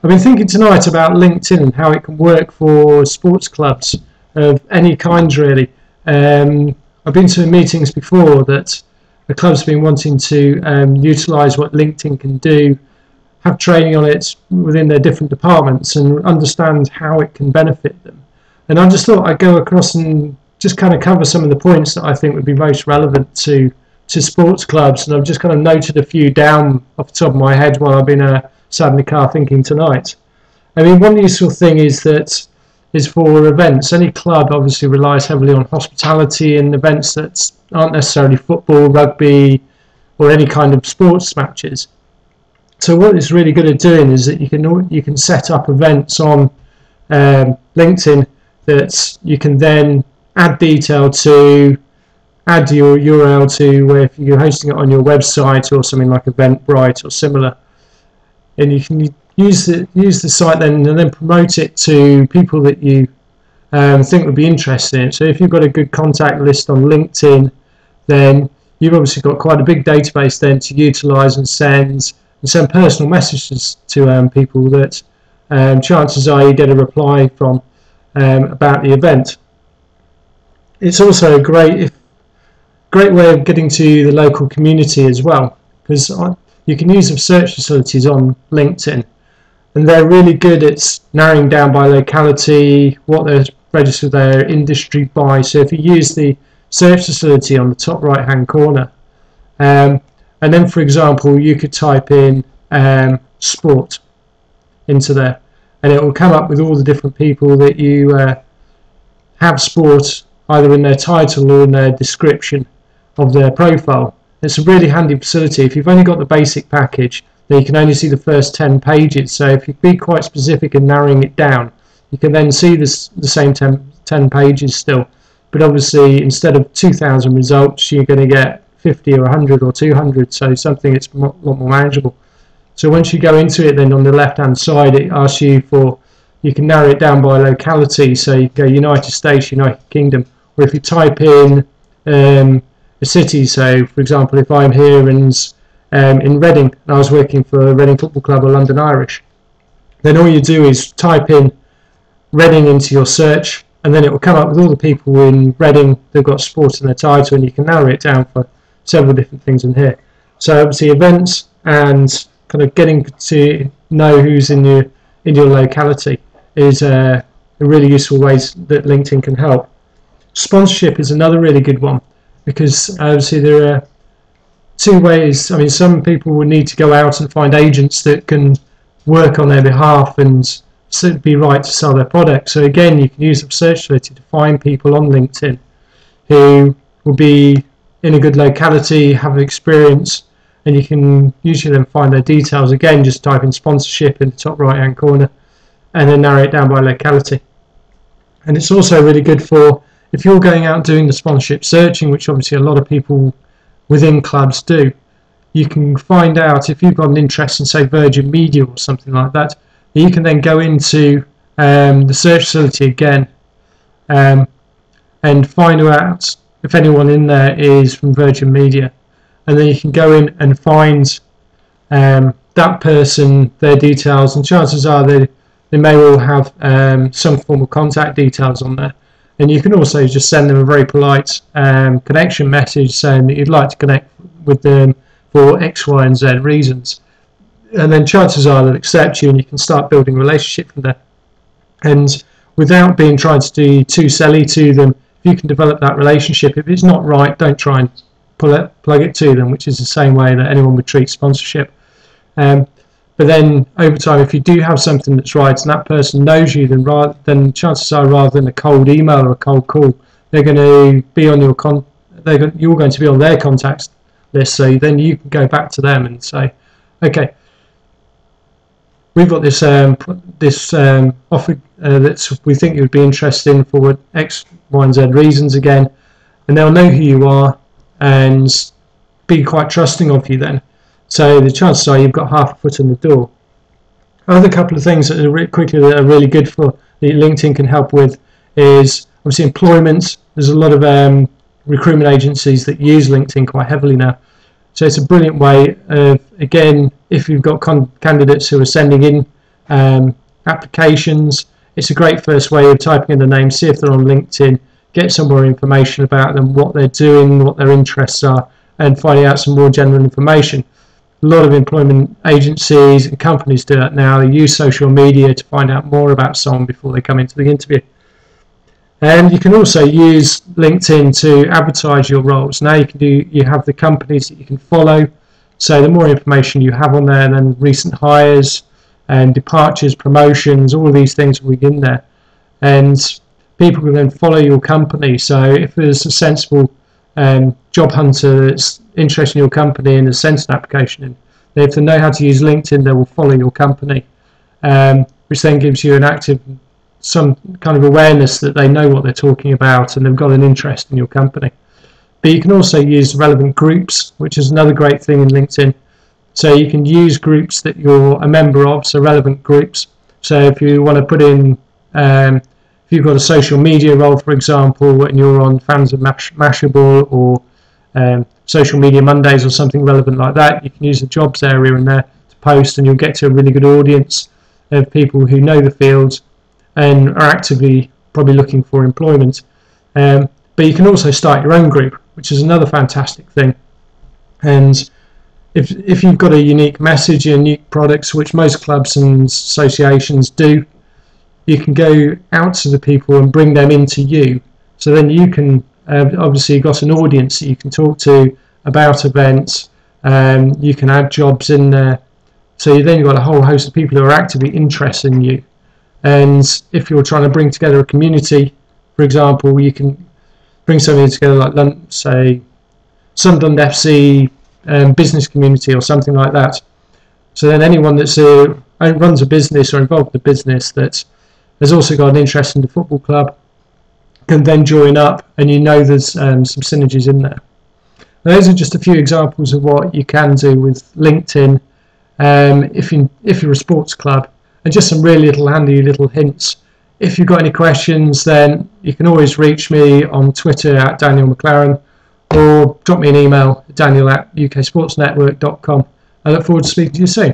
I've been thinking tonight about LinkedIn and how it can work for sports clubs of any kind, really. I've been to meetings before that the club's been wanting to utilise what LinkedIn can do, have training on it within their different departments and understand how it can benefit them. And I just thought I'd go across and just kind of cover some of the points that I think would be most relevant to sports clubs. And I've just kind of noted a few down off the top of my head while I've been sat in the car thinking tonight. I mean, one useful thing is for events. Any club obviously relies heavily on hospitality and events that aren't necessarily football, rugby, or any kind of sports matches. So what it's really good at doing is that you can set up events on LinkedIn that you can then add detail to, add your URL to, where if you're hosting it on your website or something like Eventbrite or similar, and you can use the site then and then promote it to people that you think would be interested in it. So if you've got a good contact list on LinkedIn, then you've obviously got quite a big database then to utilise and send personal messages to people that chances are you get a reply from about the event. It's also a great way of getting to the local community as well, because you can use the search facilities on LinkedIn, and they're really good at narrowing down by locality, what they're registered their industry by. So if you use the search facility on the top right hand corner, and then for example you could type in sport into there, and it will come up with all the different people that you have sport either in their title or in their description of their profile. It's a really handy facility. If you've only got the basic package, then you can only see the first 10 pages. So if you be quite specific in narrowing it down, you can then see the same 10 pages still. But obviously, instead of 2,000 results, you're going to get 50 or 100 or 200, so something that's a lot more manageable. So once you go into it, then on the left-hand side, it asks you you can narrow it down by locality. So you go United States, United Kingdom, or if you type in a city, so for example if I'm here in Reading and I was working for Reading Football Club or London Irish, then all you do is type in Reading into your search, and then it will come up with all the people in Reading that've got sports in their title, and you can narrow it down for several different things in here. So obviously events and kind of getting to know who's in your locality is a really useful ways that LinkedIn can help. Sponsorship is another really good one, because obviously there are two ways. I mean, some people would need to go out and find agents that can work on their behalf and be right to sell their product. So again, you can use the search facility to find people on LinkedIn who will be in a good locality, have experience, and you can usually then find their details. Again, just type in sponsorship in the top right hand corner and then narrow it down by locality. And it's also really good for if you're going out doing the sponsorship searching, which obviously a lot of people within clubs do. You can find out if you've got an interest in, say, Virgin Media or something like that. You can then go into the search facility again and find out if anyone in there is from Virgin Media, and then you can go in and find that person, their details, and chances are they may well have some form of contact details on there. And you can also just send them a very polite connection message saying that you'd like to connect with them for X, Y, and Z reasons. And then chances are they'll accept you, and you can start building a relationship from there. And without trying to be too selly to them, if you can develop that relationship, if it's not right, don't try and plug it to them, which is the same way that anyone would treat sponsorship. But then over time, if you do have something that's right and that person knows you, then chances are, rather than a cold email or a cold call, they're going to be on you're going to be on their contacts list. So then you can go back to them and say, okay, we've got this offer that we think you would be interested in for X, Y, and Z reasons again, and they'll know who you are and be quite trusting of you then. So the chances are you've got half a foot in the door. Another couple of things that are really good for that LinkedIn can help with is obviously employment. There's a lot of recruitment agencies that use LinkedIn quite heavily now. So it's a brilliant way of, again, if you've got candidates who are sending in applications. It's a great first way of typing in the name, see if they're on LinkedIn, get some more information about them, what they're doing, what their interests are, and finding out some more general information. A lot of employment agencies and companies do that now. They use social media to find out more about someone before they come into the interview. And you can also use LinkedIn to advertise your roles. Now you have the companies that you can follow. So the more information you have on there, then recent hires and departures, promotions, all of these things will be in there. And people can then follow your company. So if there's a sensible job hunter that's interested in your company and has sent an application in, if they know how to use LinkedIn, they will follow your company, which then gives you some kind of awareness that they know what they're talking about and they've got an interest in your company. But you can also use relevant groups, which is another great thing in LinkedIn. So you can use groups that you're a member of, so relevant groups. So if you want to put in, if you've got a social media role, for example, and you're on Fans of Mashable or Social Media Mondays or something relevant like that, you can use the jobs area in there to post, and you'll get to a really good audience of people who know the field and are actively probably looking for employment. But you can also start your own group, which is another fantastic thing. And if you've got a unique message, unique products, which most clubs and associations do, you can go out to the people and bring them into you. So then you can obviously you've got an audience that you can talk to about events. You can add jobs in there. So then you've got a whole host of people who are actively interested in you. And if you're trying to bring together a community, for example, you can bring something together like, say, Sunderland FC business community or something like that. So then anyone that runs a business or involved in a business that has also got an interest in the football club can then join up, and you know there's some synergies in there. Now, those are just a few examples of what you can do with LinkedIn if you're a sports club, and just some really handy little hints. If you've got any questions, then you can always reach me on Twitter at Daniel McLaren, or drop me an email at daniel@uksportsnetwork.com. I look forward to speaking to you soon.